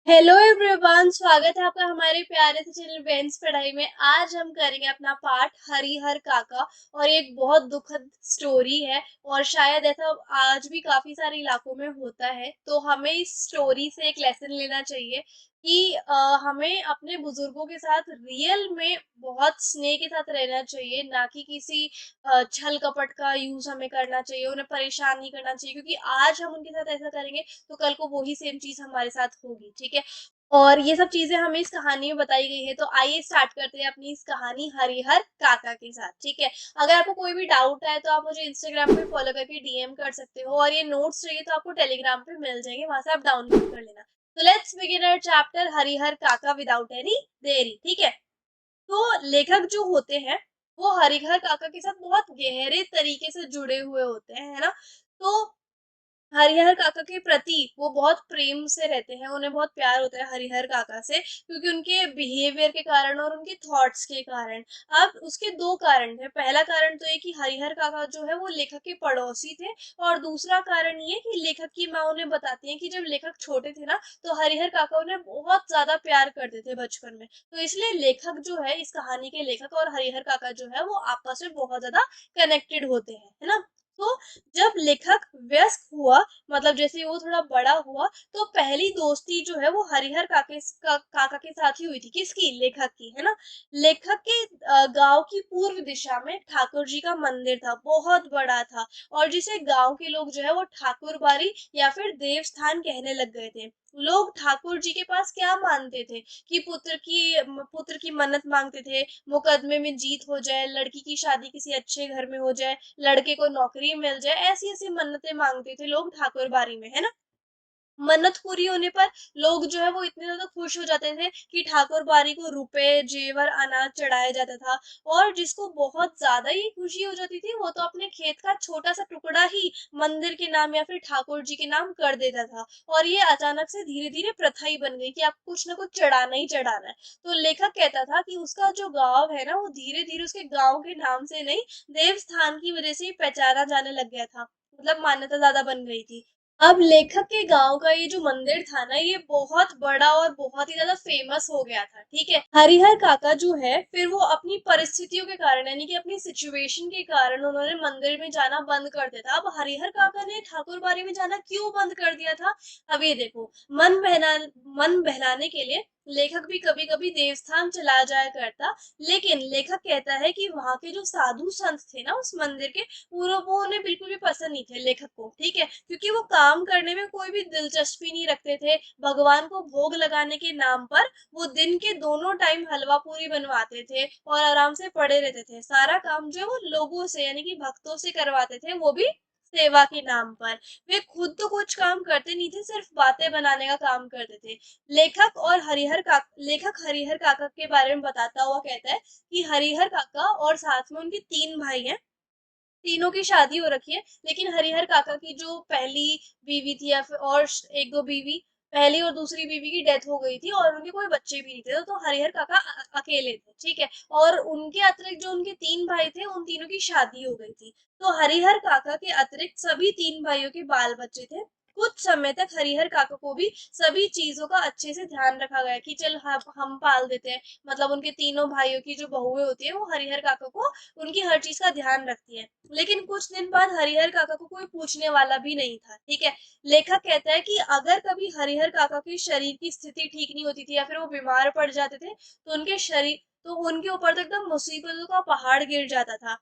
Hello everyone, स्वागत है आपका हमारे प्यारे से चैनल बेंस पढ़ाई में। आज हम करेंगे अपना पाठ हरिहर काका। और ये एक बहुत दुखद स्टोरी है और शायद ऐसा आज भी काफी सारे इलाकों में होता है। तो हमें इस स्टोरी से एक लेसन लेना चाहिए कि हमें अपने बुजुर्गों के साथ रियल में बहुत स्नेह के साथ रहना चाहिए, ना कि किसी छल कपट का यूज हमें करना चाहिए, उन्हें परेशान नहीं करना चाहिए, क्योंकि आज हम उनके साथ ऐसा करेंगे तो कल को वही सेम चीज हमारे साथ होगी। ठीक है। और ये सब चीजें हमें इस कहानी में बताई गई है। तो आइए स्टार्ट करते हैं अपनी इस कहानी हरिहर काका के साथ। ठीक है। अगर आपको कोई भी डाउट है तो आप मुझे इंस्टाग्राम पे फॉलो करके डीएम कर सकते हो, और ये नोट्स चाहिए तो आपको टेलीग्राम पे मिल जाएंगे, वहां से आप डाउनलोड कर लेना। तो let's begin our chapter Harihar Kaka without any देरी। ठीक है। तो लेखक जो होते हैं वो हरिहर काका के साथ बहुत गहरे तरीके से जुड़े हुए होते हैं, है ना। तो हरिहर काका के प्रति वो बहुत प्रेम से रहते हैं, उन्हें बहुत प्यार होता है हरिहर काका से, क्योंकि उनके बिहेवियर के कारण और उनके थॉट्स के कारण। अब उसके दो कारण थे। पहला कारण तो ये कि हरिहर काका जो है वो लेखक के पड़ोसी थे, और दूसरा कारण ये कि लेखक की माँ उन्हें बताती है कि जब लेखक छोटे थे ना, तो हरिहर काका उन्हें बहुत ज्यादा प्यार करते थे बचपन में। तो इसलिए लेखक जो है, इस कहानी के लेखक और हरिहर काका जो है वो आपस में बहुत ज्यादा कनेक्टेड होते हैं, है ना। तो जब लेखक व्यस्क हुआ, मतलब जैसे वो थोड़ा बड़ा हुआ, तो पहली दोस्ती जो है वो हरिहर काका के साथ ही हुई थी। किसकी? लेखक की, है ना। लेखक के गांव की पूर्व दिशा में ठाकुर जी का मंदिर था, बहुत बड़ा था, और जिसे गांव के लोग जो है वो ठाकुर बाड़ी या फिर देवस्थान कहने लग गए थे। लोग ठाकुर जी के पास क्या मानते थे कि पुत्र की मन्नत मांगते थे, मुकदमे में जीत हो जाए, लड़की की शादी किसी अच्छे घर में हो जाए, लड़के को नौकरी मिल जाए, ऐसी ऐसी मन्नतें मांगते थे लोग ठाकुर बाड़ी में, है ना। मन्नत पूरी होने पर लोग जो है वो इतने ज्यादा खुश हो जाते थे कि ठाकुर बाड़ी को रुपए, जेवर, अनाज चढ़ाया जाता था। और जिसको बहुत ज्यादा ही खुशी हो जाती थी, वो तो अपने खेत का छोटा सा टुकड़ा ही मंदिर के नाम या फिर ठाकुर जी के नाम कर देता था। और ये अचानक से धीरे धीरे प्रथा ही बन गई कि आपको कुछ ना कुछ चढ़ाना ही चढ़ाना है। तो लेखक कहता था कि उसका जो गांव है ना, वो धीरे धीरे उसके गांव के नाम से नहीं, देवस्थान की वजह से ही पहचाना जाने लग गया था, मतलब मान्यता ज्यादा बन गई थी। अब लेखक के गांव का ये जो मंदिर था ना, ये बहुत बड़ा और बहुत ही ज्यादा फेमस हो गया था। ठीक है। हरिहर काका जो है, फिर वो अपनी परिस्थितियों के कारण, यानी कि अपनी सिचुएशन के कारण, उन्होंने मंदिर में जाना बंद कर दिया था। अब हरिहर काका ने ठाकुर बाड़ी में जाना क्यों बंद कर दिया था? अब ये देखो, मन बहलाने के लिए लेखक भी कभी कभी देवस्थान चला जाया करता। लेकिन लेखक कहता है कि वहां के जो साधु संत थे ना उस मंदिर के, वो उन्हें बिल्कुल भी पसंद नहीं थे, लेखक को। ठीक है। क्योंकि वो काम करने में कोई भी दिलचस्पी नहीं रखते थे। भगवान को भोग लगाने के नाम पर वो दिन के दोनों टाइम हलवा पूरी बनवाते थे और आराम से पड़े रहते थे। सारा काम जो है वो लोगों से, यानी कि भक्तों से करवाते थे, वो भी सेवा के नाम पर। वे खुद तो कुछ काम करते नहीं थे, सिर्फ बातें बनाने का काम करते थे। लेखक हरिहर काका के बारे में बताता हुआ कहता है कि हरिहर काका और साथ में उनके तीन भाई हैं। तीनों की शादी हो रखी है, लेकिन हरिहर काका की जो पहली बीवी थी, या फिर और एक दो बीवी, पहली और दूसरी बीवी की डेथ हो गई थी, और उनके कोई बच्चे भी नहीं थे। तो हरिहर काका अकेले थे। ठीक है। और उनके अतिरिक्त जो उनके तीन भाई थे, उन तीनों की शादी हो गई थी। तो हरिहर काका के अतिरिक्त सभी तीन भाइयों के बाल बच्चे थे। कुछ समय तक हरिहर काका को भी सभी चीजों का अच्छे से ध्यान रखा गया कि चल हम पाल देते हैं। मतलब उनके तीनों भाइयों की जो बहुएं होती है, वो हरिहर काका को उनकी हर चीज का ध्यान रखती है। लेकिन कुछ दिन बाद हरिहर काका को कोई पूछने वाला भी नहीं था। ठीक है। लेखक कहता है कि अगर कभी हरिहर काका के शरीर की स्थिति ठीक नहीं होती थी, या फिर वो बीमार पड़ जाते थे, तो उनके ऊपर तो एकदम मुसीबतों का पहाड़ गिर जाता था।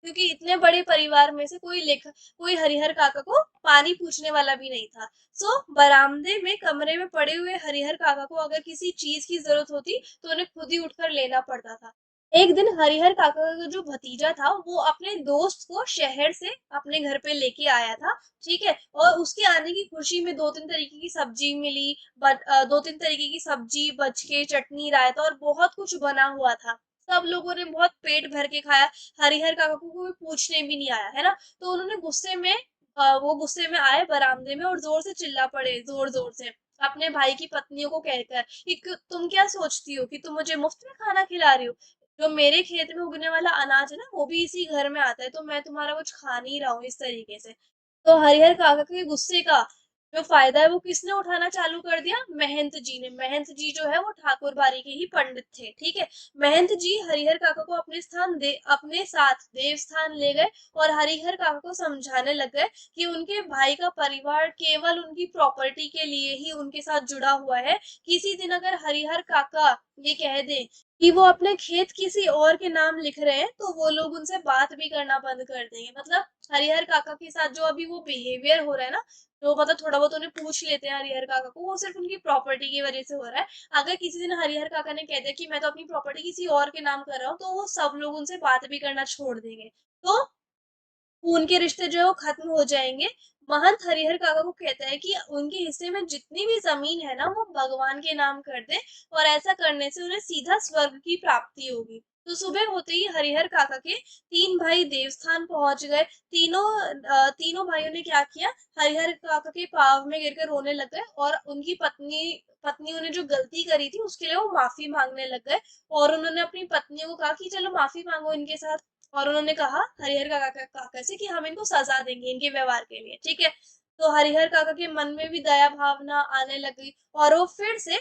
क्योंकि इतने बड़े परिवार में से कोई हरिहर काका को पानी पूछने वाला भी नहीं था। सो बरामदे में कमरे में पड़े हुए हरिहर काका को अगर किसी चीज की जरूरत होती, तो उन्हें खुद ही उठकर लेना पड़ता था। एक दिन हरिहर काका का जो भतीजा था, वो अपने दोस्त को शहर से अपने घर पे लेके आया था। ठीक है। और उसके आने की खुशी में दो तीन तरीके की सब्जी मिली, दो तीन तरीके की सब्जी, बचके, चटनी, रायता और बहुत कुछ बना हुआ था। सब लोगों ने बहुत पेट भर के खाया। हरिहर काका को कोई पूछने भी नहीं आया, है ना। तो उन्होंने वो गुस्से में आए बरामदे में, और जोर से चिल्ला पड़े, जोर जोर से अपने भाई की पत्नियों को कहकर कि तुम क्या सोचती हो कि तुम मुझे मुफ्त में खाना खिला रही हो? जो मेरे खेत में उगने वाला अनाज है ना, वो भी इसी घर में आता है, तो मैं तुम्हारा कुछ खा नहीं रहा हूँ इस तरीके से। तो हरिहर काका के गुस्से का जो फ़ायदा है वो किसने उठाना चालू कर दिया? महंत जी ने। महंत जी जो है वो ठाकुर बाड़ी के ही पंडित थे, ठीक है? महंत जी हरिहर काका को अपने साथ देवस्थान ले गए और हरिहर काका को समझाने लग गए कि उनके भाई का परिवार केवल उनकी प्रॉपर्टी के लिए ही उनके साथ जुड़ा हुआ है। किसी दिन अगर हरिहर काका ये कह दें कि वो अपने खेत किसी और के नाम लिख रहे हैं, तो वो लोग उनसे बात भी करना बंद कर देंगे। मतलब हरिहर काका के साथ जो अभी वो बिहेवियर हो रहा है ना, तो मतलब थोड़ा बहुत उन्हें पूछ लेते हैं हरिहर काका को, वो सिर्फ उनकी प्रॉपर्टी की वजह से हो रहा है। अगर किसी दिन हरिहर काका ने कह दिया कि मैं तो अपनी प्रॉपर्टी किसी और के नाम कर रहा हूँ, तो वो सब लोग उनसे बात भी करना छोड़ देंगे। तो उनके रिश्ते जो है वो खत्म हो जाएँगे। महंत हरिहर काका को कहता है कि उनके हिस्से में जितनी भी ज़मीन है ना, वो भगवान के नाम कर दें और ऐसा करने से उन्हें सीधा स्वर्ग की प्राप्ति होगी। तो सुबह होते ही हरिहर काका के 3 भाई देवस्थान पहुँच गए। तीनों भाइयों ने क्या किया, हरिहर काका के पाँव में गिरकर रोने लग गए और उनकी पत्नियों ने जो गलती करी थी, उसके लिए वो माफ़ी माँगने लग गए और उन्होंने अपनी पत्नियों को कहा कि चलो माफ़ी माँगो इनके साथ। और उन्होंने कहा हरिहर काका से कि हम इनको सज़ा देंगे इनके व्यवहार के लिए, ठीक है? तो हरिहर काका के मन में भी दया भावना आने लगी और वो फिर से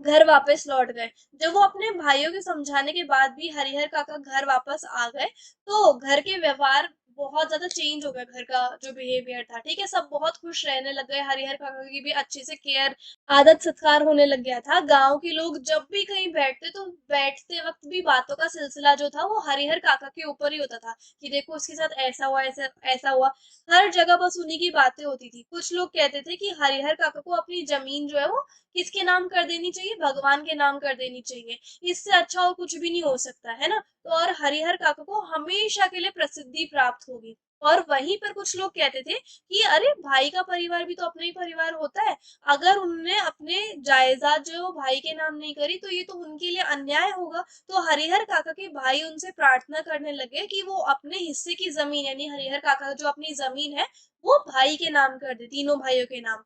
घर वापस लौट गए। जब वो अपने भाइयों के समझाने के बाद भी हरिहर काका घर वापस आ गए, तो घर के व्यवहार बहुत ज़्यादा चेंज हो गया, घर का जो बिहेवियर था, ठीक है? सब बहुत खुश रहने लग गए, हरिहर काका की भी अच्छे से केयर, आदर-सत्कार होने लग गया था। गाँव के लोग जब भी कहीं बैठते, तो बैठते वक़्त भी बातों का सिलसिला जो था, वो हरिहर काका के ऊपर ही होता था, कि देखो उसके साथ ऐसा हुआ, ऐसा ऐसा हुआ। हर जगह बस उन्हीं की बातें होती थी। कुछ लोग कहते थे कि हरिहर काका को अपनी ज़मीन जो है वो किसके नाम कर देनी चाहिए? भगवान के नाम कर देनी चाहिए। इससे अच्छा और कुछ भी नहीं हो सकता, है ना? तो और हरिहर काका को हमेशा के लिए प्रसिद्धि प्राप्त होगी। और वहीं पर कुछ लोग कहते थे कि अरे! भाई का परिवार भी तो अपना ही परिवार होता है। अगर उनने अपने जायदाद जो है वो भाई के नाम नहीं करी, तो ये तो उनके लिए अन्याय होगा। तो हरिहर काका के भाई उनसे प्रार्थना करने लगे कि वो अपने हिस्से की ज़मीन यानी हरिहर काका का जो अपनी ज़मीन है, वो भाई के नाम कर दें, तीनों भाइयों के नाम।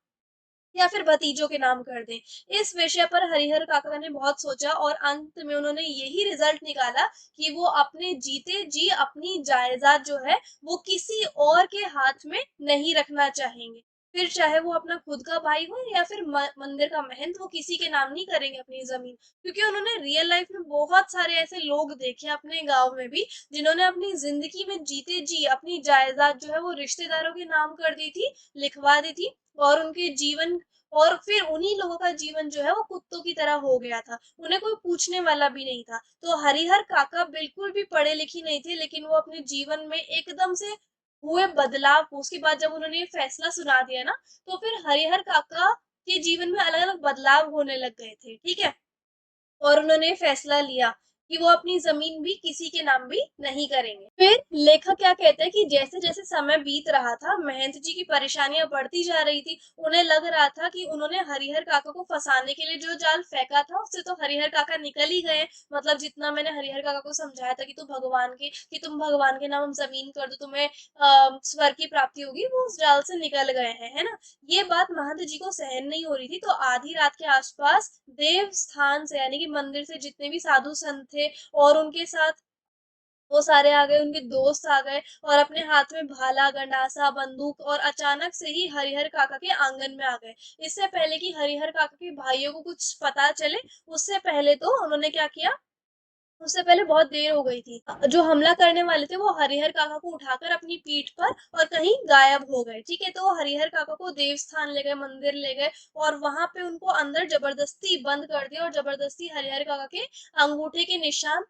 या फिर भतीजों के नाम कर दें। इस विषय पर हरिहर काका ने बहुत सोचा और अंत में उन्होंने यही रिज़ल्ट निकाला कि वो अपने जीते जी अपनी जायदाद जो है, वो किसी और के हाथ में नहीं रखना चाहेंगे। फिर चाहे वो अपना खुद का भाई हो या फिर मंदिर का महंत, वो किसी के नाम नहीं करेंगे अपनी ज़मीन। क्योंकि उन्होंने रियल लाइफ़ में बहुत सारे ऐसे लोग देखे अपने गाँव में भी, जिन्होंने अपनी ज़िंदगी में जीते जी अपनी जायदाद जो है वो रिश्तेदारों के नाम कर दी थी, लिखवा दी थी और उनके जीवन और फिर उन्हीं लोगों का जीवन जो है वो कुत्तों की तरह हो गया था। उन्हें कोई पूछने वाला भी नहीं था। तो हरिहर काका बिल्कुल भी पढ़े-लिखे नहीं थे, लेकिन वो अपने जीवन में एकदम से हुए बदलाव को उसके बाद जब उन्होंने ये फैसला सुना दिया ना, तो फिर हरिहर काका के जीवन में अलग-अलग बदलाव होने लग गए थे, ठीक है? और उन्होंने फैसला लिया कि वो अपनी ज़मीन भी किसी के नाम भी नहीं करेंगे। फिर लेखक क्या कहते हैं कि जैसे-जैसे समय बीत रहा था, महंत जी की परेशानियाँ बढ़ती जा रही थी। उन्हें लग रहा था कि उन्होंने हरिहर काका को फँसाने के लिए जो जाल फेंका था, उससे तो हरिहर काका निकल ही गए। मतलब जितना मैंने हरिहर काका को समझाया था कि तुम भगवान के नाम ज़मीन कर दो, तुम्हें स्वर्ग की प्राप्ति होगी, वो उस जाल से निकल गए हैं, है ना? ये बात महंत जी को सहन नहीं हो रही थी, तो आधी रात के आसपास देव स्थान से यानी कि मंदिर से जितने भी साधु संत थे और उनके साथ वो सारे आ गए, उनके दोस्त आ गए और अपने हाथ में भाला, गंडासा, बंदूक और अचानक से ही हरिहर काका के आंगन में आ गए। इससे पहले कि हरिहर काका के भाइयों को कुछ पता चले, उससे पहले तो उन्होंने क्या किया, उससे पहले बहुत देर हो गई थी। जो हमला करने वाले थे वो हरिहर काका को उठाकर अपनी पीठ पर और कहीं गायब हो गए, ठीक है? तो वो हरिहर काका को देवस्थान ले गए, मंदिर ले गए और वहाँ पे उनको अंदर ज़बरदस्ती बंद कर दिया और ज़बरदस्ती हरिहर काका के अंगूठे के निशान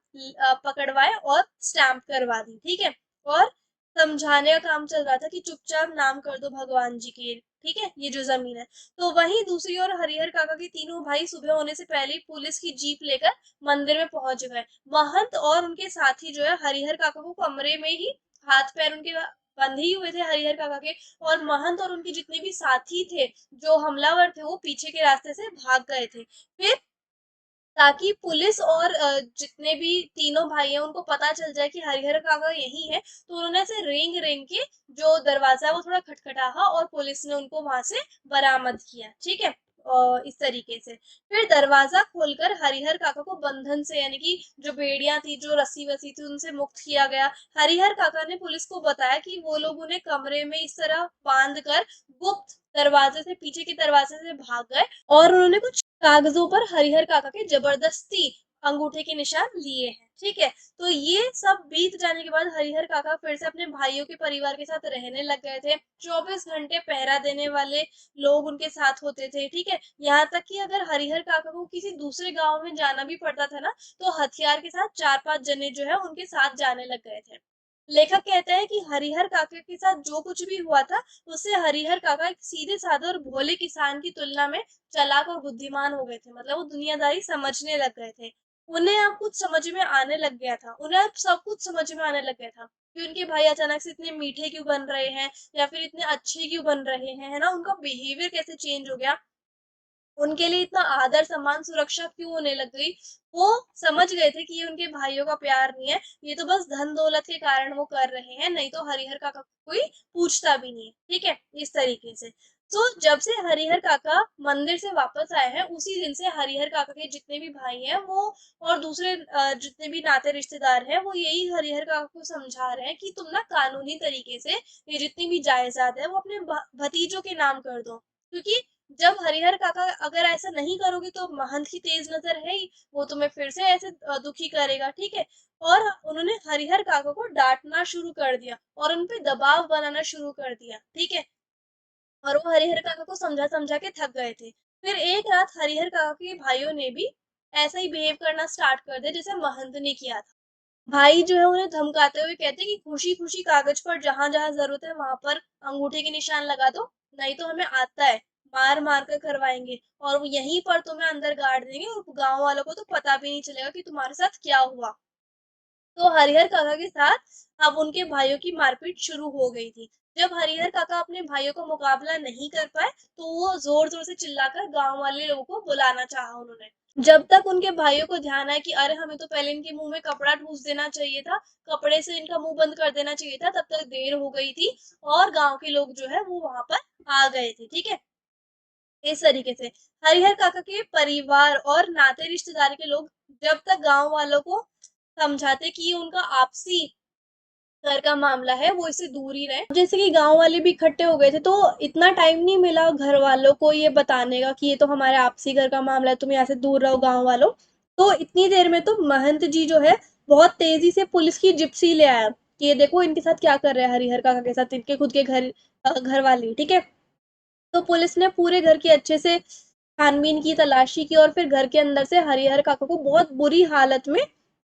पकड़वाए और स्टैम्प करवा दी, ठीक है? और समझाने का काम चल रहा था कि चुपचाप नाम कर दो भगवान जी के, ठीक है? ये जो ज़मीन है। तो वहीं दूसरी ओर हरिहर काका के तीनों भाई सुबह होने से पहले ही पुलिस की जीप लेकर मंदिर में पहुँच गए। महंत और उनके साथी जो है हरिहर काका को कमरे में ही हाथ-पैर उनके बंधे ही हुए थे हरिहर काका के और महंत और उनके जितने भी साथी थे, जो हमलावर थे, वो पीछे के रास्ते से भाग गए थे। फिर ताकि पुलिस और जितने भी तीनों भाई हैं उनको पता चल जाए कि हरिहर काका यहीं है, तो उन्होंने ऐसे रेंग-रेंग के जो दरवाज़ा है वो थोड़ा खटखटाया और पुलिस ने उनको वहाँ से बरामद किया, ठीक है? इस तरीके से। फिर दरवाजा खोलकर हरिहर काका को बंधन से यानी कि जो बेड़ियां थी, जो रस्सी वस्सी थी, उनसे मुक्त किया गया। हरिहर काका ने पुलिस को बताया कि वो लोग उन्हें कमरे में इस तरह बांध कर गुप्त दरवाजे से, पीछे के दरवाजे से भाग गए और उन्होंने कुछ कागजों पर हरिहर काका के जबरदस्ती अंगूठे के निशान लिए हैं। ठीक है, तो ये सब बीत जाने के बाद हरिहर काका फिर से अपने भाइयों के परिवार के साथ रहने लग गए थे। 24 घंटे पहरा देने वाले लोग उनके साथ होते थे। ठीक है, यहाँ तक कि अगर हरिहर काका को किसी दूसरे गांव में जाना भी पड़ता था ना, तो हथियार के साथ 4-5 जने जो है उनके साथ जाने लग गए थे। लेखक कहते हैं कि हरिहर काका के साथ जो कुछ भी हुआ था, उससे हरिहर काका एक सीधे साधे और भोले किसान की तुलना में चालाक और बुद्धिमान हो गए थे। मतलब वो दुनियादारी समझने लग गए थे। उन्हें अब कुछ समझ में आने लग गया था। उन्हें अब सब कुछ समझ में आने लग गया था कि उनके भाई अचानक से इतने मीठे क्यों बन रहे हैं या फिर इतने अच्छे क्यों बन रहे हैं, है ना? उनका बिहेवियर कैसे चेंज हो गया, उनके लिए इतना आदर सम्मान सुरक्षा क्यों होने लग गई। वो समझ गए थे कि ये उनके भाइयों का प्यार नहीं है, ये तो बस धन दौलत के कारण वो कर रहे हैं, नहीं तो हरिहर काका को कोई पूछता भी नहीं है। ठीक है, इस तरीके से। तो जब से हरिहर काका मंदिर से वापस आए हैं, उसी दिन से हरिहर काका के जितने भी भाई हैं वो और दूसरे जितने भी नाते रिश्तेदार हैं, वो यही हरिहर काका को समझा रहे हैं कि तुम ना कानूनी तरीके से ये जितनी भी जायदाद है वो अपने भतीजों के नाम कर दो, क्योंकि जब हरिहर काका अगर ऐसा नहीं करोगे तो महंत की तेज नजर है ही, वो तुम्हें फिर से ऐसे दुखी करेगा। ठीक है, और उन्होंने हरिहर काका को डांटना शुरू कर दिया और उन पे दबाव बनाना शुरू कर दिया। ठीक है, और वो हरिहर काका को समझा समझा के थक गए थे। फिर एक रात हरिहर काका के भाइयों ने भी ऐसा ही बिहेव करना स्टार्ट कर दिया जैसे महंत ने किया था। भाई जो है उन्हें धमकाते हुए कहते हैं कि खुशी-खुशी कागज पर जहाँ-जहाँ ज़रूरत है वहाँ पर अंगूठे के निशान लगा दो, नहीं तो हमें आता है, मार-मार कर करवाएँगे और वो यहीं पर तुम्हें अंदर गाड़ देंगे और गाँव वालों को तो पता भी नहीं चलेगा कि तुम्हारे साथ क्या हुआ। तो हरिहर काका के साथ अब उनके भाइयों की मारपीट शुरू हो गई थी। जब हरिहर काका अपने भाइयों का मुकाबला नहीं कर पाए, तो वो ज़ोर-ज़ोर से चिल्लाकर गाँव वाले लोगों को बुलाना चाहा उन्होंने। जब तक उनके भाइयों को ध्यान आया कि अरे हमें तो पहले इनके मुँह में कपड़ा ठूँस देना चाहिए था, कपड़े से इनका मुँह बंद कर देना चाहिए था, तब तक देर हो गई थी और गाँव के लोग जो है वो वहाँ पर आ गए थे, ठीक है? इस तरीके से हरिहर काका के परिवार और नाते रिश्तेदार के लोग जब तक गाँव वालों को समझाते कि ये उनका आपसी घर का मामला है, वो इससे दूर ही रहे। जैसे कि गाँव वाले भी इकट्ठे हो गए थे, तो इतना टाइम नहीं मिला घर वालों को ये बताने का कि ये तो हमारे आपसी घर का मामला है, तुम यहाँ से दूर रहो गाँव वालों। तो इतनी देर में तो महंत जी जो है, बहुत तेज़ी से पुलिस की जिप्सी ले आया कि ये देखो इनके साथ क्या कर रहे हैं हरिहर काका के साथ, इनके खुद के घर वाले, ठीक है? तो पुलिस ने पूरे घर की अच्छे से छानबीन की, तलाशी की और फिर घर के अंदर से हरिहर काका को बहुत बुरी हालत में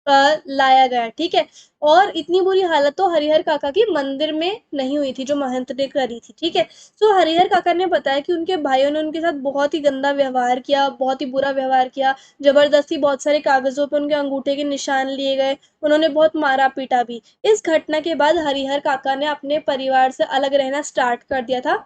लाया गया, ठीक है? और इतनी बुरी हालत तो हरिहर काका की मंदिर में नहीं हुई थी, जो महंत ने करी थी, ठीक है? तो हरिहर काका ने बताया कि उनके भाइयों ने उनके साथ बहुत ही गंदा व्यवहार किया, बहुत ही बुरा व्यवहार किया, ज़बरदस्ती बहुत सारे कागज़ों पे उनके अंगूठे के निशान लिए गए, उन्होंने बहुत मारा-पीटा भी। इस घटना के बाद हरिहर काका ने अपने परिवार से अलग रहना स्टार्ट कर दिया था।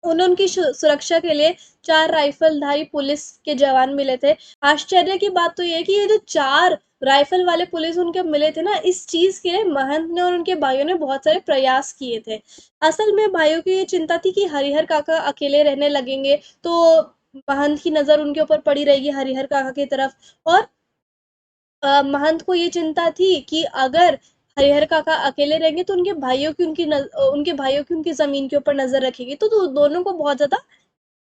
उन्हें उनकी सुरक्षा के लिए 4 राइफलधारी पुलिस के जवान मिले थे। आश्चर्य की बात तो ये है कि ये जो 4 राइफल वाले पुलिस उनके मिले थे ना, इस चीज़ के लिए महंत ने और उनके भाइयों ने बहुत सारे प्रयास किए थे। असल में भाइयों की ये चिंता थी कि हरिहर काका अकेले रहने लगेंगे, तो महंत की नज़र उनके ऊपर पड़ी रहेगी हरिहर काका की तरफ और महंत को ये चिंता थी कि अगर हरिहर काका अकेले रहेंगे तो उनके भाइयों की उनकी ज़मीन के ऊपर नज़र रखेंगे, तो दोनों को बहुत ज़्यादा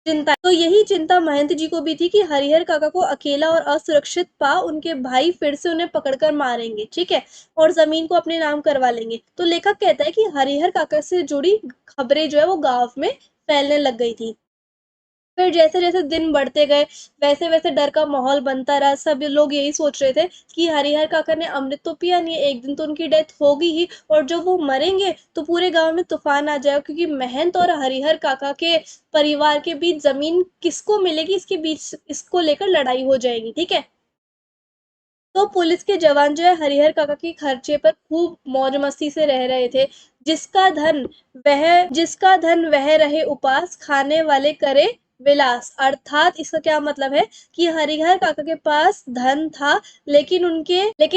चिंता है। तो यही चिंता महंत जी को भी थी कि हरिहर काका को अकेला और असुरक्षित पा उनके भाई फिर से उन्हें पकड़कर मारेंगे, ठीक है? और ज़मीन को अपने नाम करवा लेंगे। तो लेखक कहता है कि हरिहर काका से जुड़ी खबरें जो है वो गाँव में फैलने लग गई थी। फिर जैसे-जैसे दिन बढ़ते गए, वैसे-वैसे डर का माहौल बनता रहा। सब लोग यही सोच रहे थे कि हरिहर काका ने अमृत तो पिया नहीं है, एक दिन तो उनकी डेथ होगी ही और जब वो मरेंगे, तो पूरे गाँव में तूफ़ान आ जाएगा क्योंकि महंत और हरिहर काका के परिवार के बीच ज़मीन किसको मिलेगी, इसको लेकर लड़ाई हो जाएगी, ठीक है? तो पुलिस के जवान जो है हरिहर काका के खर्चे पर खूब मौज-मस्ती से रह रहे थे। जिसका धन वह रहे उपास, खाने वाले करे विलास। अर्थात इसका क्या मतलब है कि हरिहर काका के पास धन था, लेकिन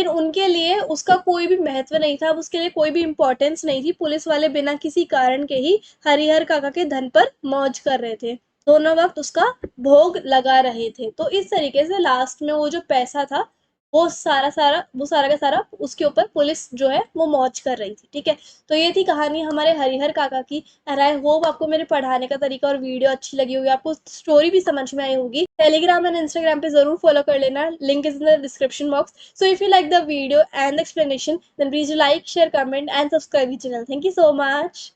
उनके लिए उसका कोई भी महत्व नहीं था, अब उसके लिए कोई भी इम्पोर्टेंस नहीं थी। पुलिस वाले बिना किसी कारण के ही हरिहर काका के धन पर मौज कर रहे थे। दोनों वक्त उसका भोग लगा रहे थे। तो इस तरीके से लास्ट में वो जो पैसा था वो सारा का सारा उसके ऊपर पुलिस जो है वो मौज कर रही थी। ठीक है, तो ये थी कहानी हमारे हरिहर काका की। एंड आई होप आपको मेरे पढ़ाने का तरीका और वीडियो अच्छी लगी होगी, आपको स्टोरी भी समझ में आई होगी। टेलीग्राम एंड इंस्टाग्राम पे जरूर फॉलो कर लेना, link is in the description box. So if you like the video and the explanation then please like share comment and subscribe the channel. Thank you so much.